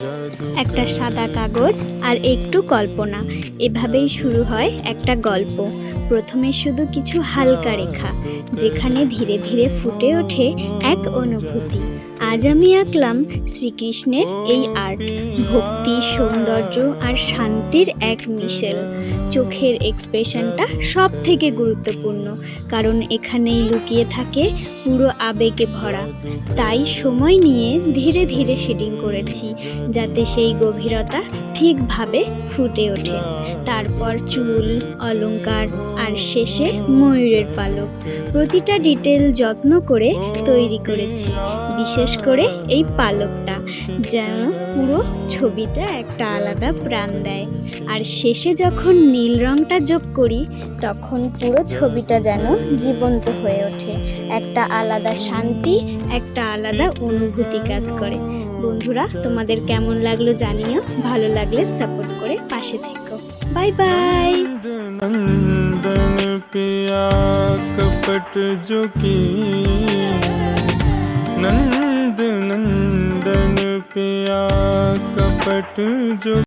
একটা সাদা কাগজ আর একটু কল্পনা, এভাবেই শুরু হয় একটা গল্প। প্রথমে শুধু কিছু হালকা রেখা, যেখানে ধীরে ধীরে ফুটে ওঠে এক অনুভূতি। আজ আমি আঁকলাম শ্রীকৃষ্ণের এই আর্ট, ভক্তি, সৌন্দর্য আর শান্তির এক মিশেল। চোখের এক্সপ্রেশনটা সব থেকে গুরুত্বপূর্ণ, কারণ এখানেই লুকিয়ে থাকে পুরো আবেগে ভরা। তাই সময় নিয়ে ধীরে ধীরে শেডিং করেছি, যাতে সেই গভীরতা ঠিকভাবে ফুটে ওঠে। তারপর চুল, অলংকার আর শেষে ময়ূরের পালক, প্রতিটা ডিটেল যত্ন করে তৈরি করেছি। বিশেষ করে এই পালকটা যেন পুরো ছবিটা একটা আলাদা প্রাণ দেয়। আর শেষে যখন নীল রঙটা যোগ করি, তখন পুরো ছবিটা যেন জীবন্ত হয়ে ওঠে। একটা আলাদা শান্তি, একটা আলাদা অনুভূতি কাজ করে। বন্ধুরা, তোমাদের কেমন লাগলো জানিও। ভালো লাগলে সাপোর্ট করে পাশে থেকো। Bye bye. नंदन पिया कपट जो की नंद नंदन पिया कपट जो